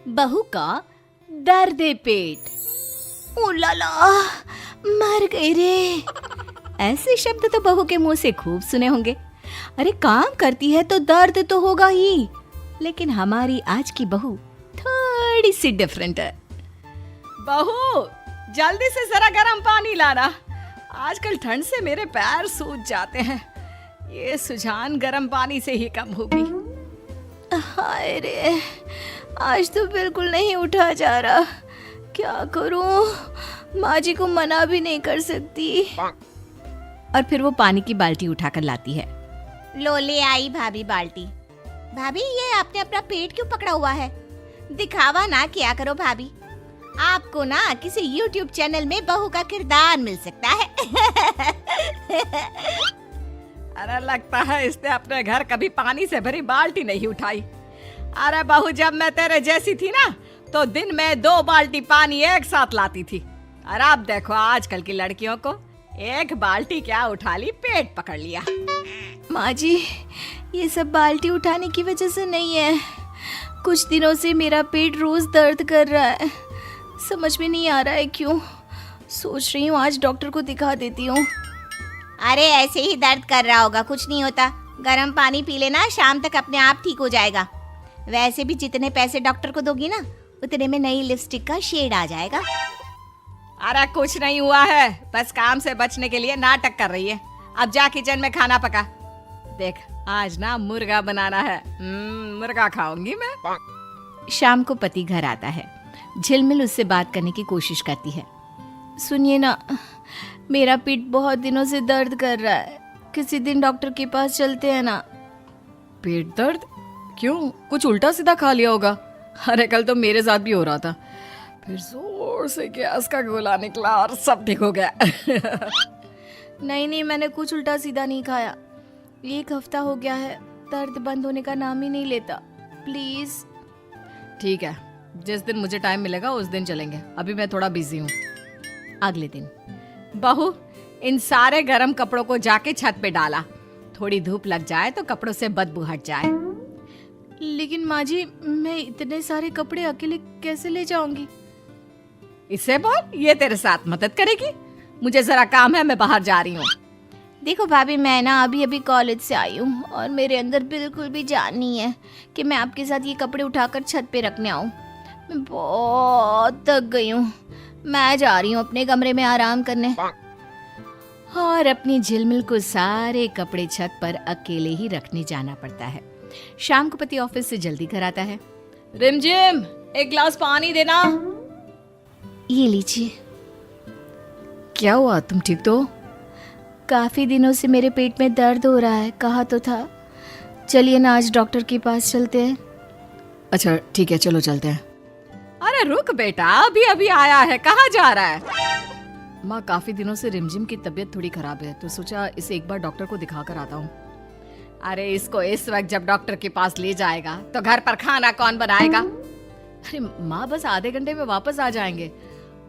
बहू का दर्द पेट। ओ लाला, मर गई रे। ऐसे शब्द तो बहू के मुंह से खूब सुने होंगे। अरे काम करती है तो दर्द तो होगा ही, लेकिन हमारी आज की बहू थोड़ी सी डिफरेंट है। बहू, जल्दी से जरा गर्म पानी लाना। आजकल ठंड से मेरे पैर सूज जाते हैं। ये सुजान गर्म पानी से ही कम होगी। हाय रे, आज तो बिल्कुल नहीं उठा जा रहा। क्या करूं? माँ जी को मना भी नहीं कर सकती। और फिर वो पानी की बाल्टी उठाकर लाती है। लो ले आई भाभी बाल्टी। भाभी, ये आपने अपना पेट क्यों पकड़ा हुआ है? दिखावा ना किया करो भाभी। आपको ना किसी YouTube चैनल में बहू का किरदार मिल सकता है। अरे लगता है इसने अपने घर कभी पानी से भरी बाल्टी नहीं उठाई। अरे बहू, जब मैं तेरे जैसी थी ना तो दिन में 2 बाल्टी पानी एक साथ लाती थी। और अब देखो आजकल की लड़कियों को, एक बाल्टी क्या उठा ली, पेट पकड़ लिया। माँ जी, ये सब बाल्टी उठाने की वजह से नहीं है। कुछ दिनों से मेरा पेट रोज दर्द कर रहा है। समझ में नहीं आ रहा है क्यों। सोच रही हूँ आज डॉक्टर को दिखा देती हूँ। अरे ऐसे ही दर्द कर रहा होगा, कुछ नहीं होता। गर्म पानी पी लेना, शाम तक अपने आप ठीक हो जाएगा। वैसे भी जितने पैसे डॉक्टर को दोगी ना, उतने में नई लिपस्टिक का शेड आ जाएगा। अरे कुछ नहीं हुआ है, बस काम से बचने के लिए नाटक कर रही है। अब जा किचन में खाना पका। देख, आज ना मुर्गा बनाना है। मुर्गा खाऊंगी मैं। शाम को पति घर आता है। झिलमिल उससे बात करने की कोशिश करती है। सुनिए ना, मेरा पेट बहुत दिनों से दर्द कर रहा है। किसी दिन डॉक्टर के पास चलते हैं ना। पेट दर्द? क्यों, कुछ उल्टा सीधा खा लिया होगा? अरे कल तो मेरे साथ भी हो रहा था, फिर जोर से गैस का गोला निकला और सब ठीक हो गया। नहीं, मैंने कुछ उल्टा सीधा नहीं खाया। 1 हफ्ता हो गया है, दर्द बंद होने का नाम ही नहीं लेता। प्लीज। ठीक है, जिस दिन मुझे टाइम मिलेगा उस दिन चलेंगे। अभी मैं थोड़ा बिजी हूँ। अगले दिन। बहू, इन सारे गर्म कपड़ों को जाके छत पे डाला। थोड़ी धूप लग जाए तो कपड़ों से बदबू हट जाए। लेकिन माँ जी, मैं इतने सारे कपड़े अकेले कैसे ले जाऊंगी? इससे बोल, ये तेरे साथ मदद करेगी। मुझे जरा काम है, मैं बाहर जा रही हूँ। देखो भाभी, मैं ना अभी कॉलेज से आई हूँ और मेरे अंदर बिल्कुल भी जान नहीं है कि मैं आपके साथ ये कपड़े उठाकर छत पे रखने आऊँ। मैं बहुत थक गई हूँ। मैं जा रही हूँ अपने कमरे में आराम करने। और अपनी झिलमिल को सारे कपड़े छत पर अकेले ही रखने जाना पड़ता है। शाम को पति ऑफिस से जल्दी घर आता है। रिमझिम, एक गिलास पानी देना। ये लीजिए। क्या हुआ, तुम ठीक तो? काफी दिनों से मेरे पेट में दर्द हो रहा है, कहा तो था। चलिए ना आज डॉक्टर के पास चलते हैं। अच्छा ठीक है, चलो चलते हैं। अरे रुक बेटा, अभी अभी आया है, कहाँ जा रहा है? माँ, काफी दिनों से रिमझिम की तबीयत थोड़ी खराब है, तो सोचा इसे एक बार डॉक्टर को दिखा कर आता हूँ। अरे इसको इस वक्त जब डॉक्टर के पास ले जाएगा तो घर पर खाना कौन बनाएगा? अरे माँ, बस आधे घंटे में वापस आ जाएंगे,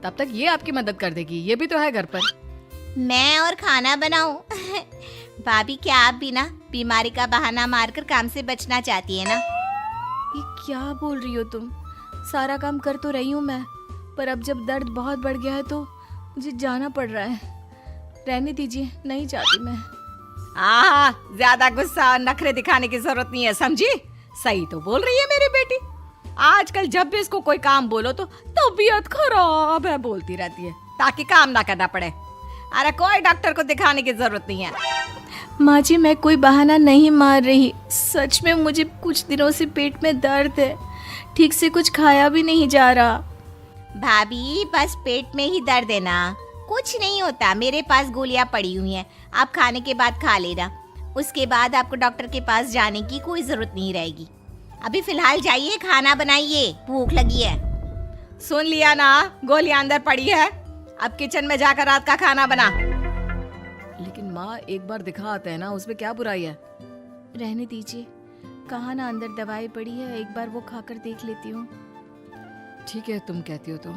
तब तक ये आपकी मदद कर देगी। ये भी तो है घर पर। मैं और खाना बनाऊं? भाभी, क्या आप भी ना बीमारी का बहाना मारकर काम से बचना चाहती है ना? ये क्या बोल रही हो तुम? सारा काम कर तो रही हूँ मैं, पर अब जब दर्द बहुत बढ़ गया है तो मुझे जाना पड़ रहा है। रहने दीजिए, नहीं चाहती मैं। ज्यादा गुस्सा और नखरे दिखाने की जरूरत नहीं है, समझी? सही तो बोल रही है मेरी बेटी। आजकल जब भी इसको कोई काम बोलो तो तबीयत खराब है बोलती रहती है, ताकि काम ना करना पड़े। अरे कोई डॉक्टर को दिखाने की जरूरत नहीं है। माँ जी, मैं कोई बहाना नहीं मार रही। सच में मुझे कुछ दिनों से पेट में दर्द है, ठीक से कुछ खाया भी नहीं जा रहा। भाभी, बस पेट में ही दर्द है ना, कुछ नहीं होता। मेरे पास गोलियां पड़ी हुई हैं, आप खाने के बाद खा लेना। उसके बाद आपको डॉक्टर के पास जाने की कोई जरूरत नहीं रहेगी। अभी फिलहाल जाइए, खाना बनाइए, भूख लगी है। सुन लिया ना, गोलियां अंदर पड़ी है। अब किचन में जाकर रात का खाना बना। लेकिन माँ, एक बार दिखा आते हैं ना, उसमें क्या बुराई है? रहने दीजिए, कहा ना अंदर दवाई पड़ी है, एक बार वो खाकर देख लेती हूँ। ठीक है, तुम कहती हो तो,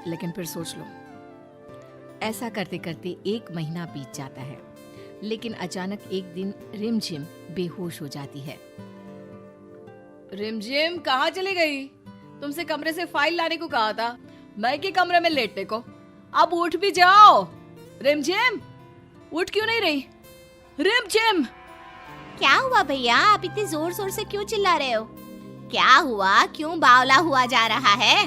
लेकिन फिर सोच लो। ऐसा करते करते 1 महीना बीत जाता है, लेकिन अचानक एक दिन रिमझिम बेहोश हो जाती है। रिमझिम कहाँ चली गई? तुमसे कमरे से फाइल लाने को कहा था, मैं के कमरे में लेटने को। अब उठ भी जाओ। रिमझिम, उठ क्यों नहीं रही? रिमझिम! क्या हुआ भैया, आप इतने जोर जोर से क्यों चिल्ला रहे हो? क्या हुआ, क्यों बावला हुआ जा रहा है?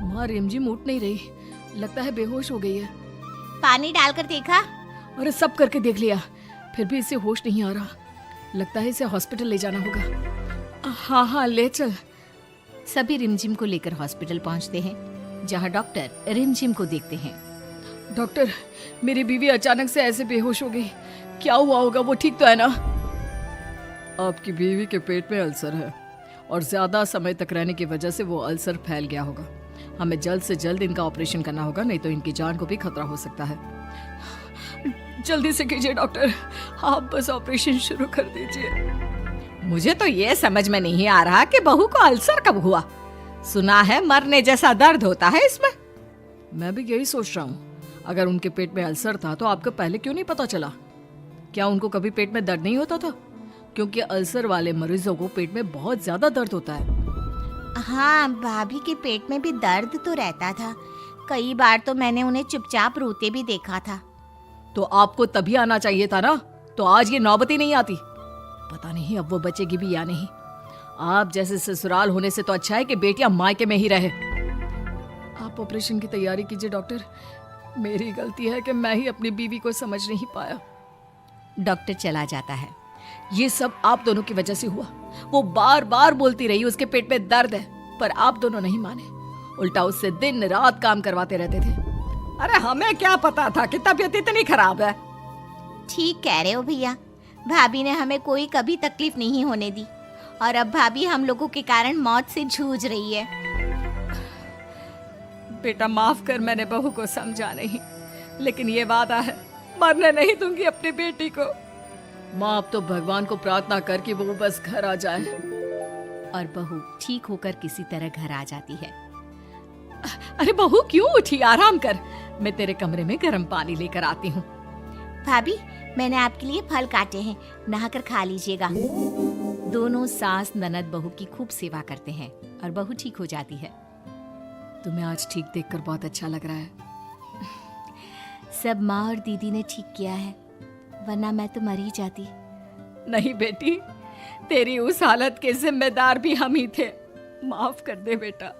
माँ, रिमझिम उठ नहीं रही, लगता है बेहोश हो गई है। पानी डालकर देखा? अरे सब करके देख लिया, फिर भी इसे होश नहीं आ रहा। लगता है इसे हॉस्पिटल ले जाना होगा। हाँ हाँ, ले चल। सभी रिमझिम को लेकर हॉस्पिटल पहुंचते हैं, जहां डॉक्टर रिमझिम को देखते हैं। डॉक्टर, मेरी बीवी अचानक से ऐसे बेहोश हो गई, क्या हुआ होगा? वो ठीक तो है ना? आपकी बीवी के पेट में अल्सर है और ज्यादा समय तक रहने की वजह से वो अल्सर फैल गया होगा। हमें जल्द से जल्द इनका ऑपरेशन करना होगा, नहीं तो इनकी जान को भी खतरा हो सकता है। जल्दी से कीजिए डॉक्टर, आप बस ऑपरेशन शुरू कर दीजिए। मुझे तो ये समझ में नहीं आ रहा कि बहू को अल्सर कब हुआ। सुना है मरने जैसा दर्द होता है इसमें। मैं भी यही सोच रहा हूँ, अगर उनके पेट में अल्सर था तो आपको पहले क्यों नहीं पता चला? क्या उनको कभी पेट में दर्द नहीं होता था? क्योंकि अल्सर वाले मरीजों को पेट में बहुत ज्यादा दर्द होता है। हाँ, भाभी के पेट में भी दर्द तो रहता था। कई बार तो मैंने उन्हें चुपचाप रोते भी देखा था। तो आपको तभी आना चाहिए था ना, तो आज ये नौबत ही नहीं आती। पता नहीं अब वो बचेगी भी या नहीं। आप जैसे ससुराल होने से तो अच्छा है कि बेटियां मायके में ही रहे। आप ऑपरेशन की तैयारी कीजिए डॉक्टर। मेरी गलती है कि मैं ही अपनी बीवी को समझ नहीं पाया। डॉक्टर चला जाता है। ये सब आप दोनों की वजह से हुआ। वो बार बार बोलती रही उसके पेट में दर्द है, पर आप दोनों नहीं माने। उल्टा उससे दिन रात काम करवाते रहते थे। अरे हमें क्या पता था कि तबीयत इतनी खराब है। ठीक कह रहे हो भैया, भाभी ने हमें कोई कभी तकलीफ नहीं होने दी, और अब भाभी हम लोगों के कारण मौत से जूझ रही है। बेटा माफ कर, मैंने बहू को समझा नहीं, लेकिन ये वादा है, मरने नहीं दूंगी अपनी बेटी को। माँ, अब तो भगवान को प्रार्थना कर कि वो बस घर आ जाए। और बहू ठीक होकर किसी तरह घर आ जाती है। अरे बहू क्यों उठी? आराम कर, मैं तेरे कमरे में गर्म पानी लेकर आती हूँ। भाभी, मैंने आपके लिए फल काटे हैं, नहाकर खा लीजिएगा। दोनों सास ननद बहू की खूब सेवा करते हैं और बहू ठीक हो जाती है। तुम्हें आज ठीक देखकर बहुत अच्छा लग रहा है। सब माँ और दीदी ने ठीक किया है, वरना मैं तो मर ही जाती। नहीं बेटी, तेरी उस हालत के जिम्मेदार भी हम ही थे। माफ कर दे बेटा।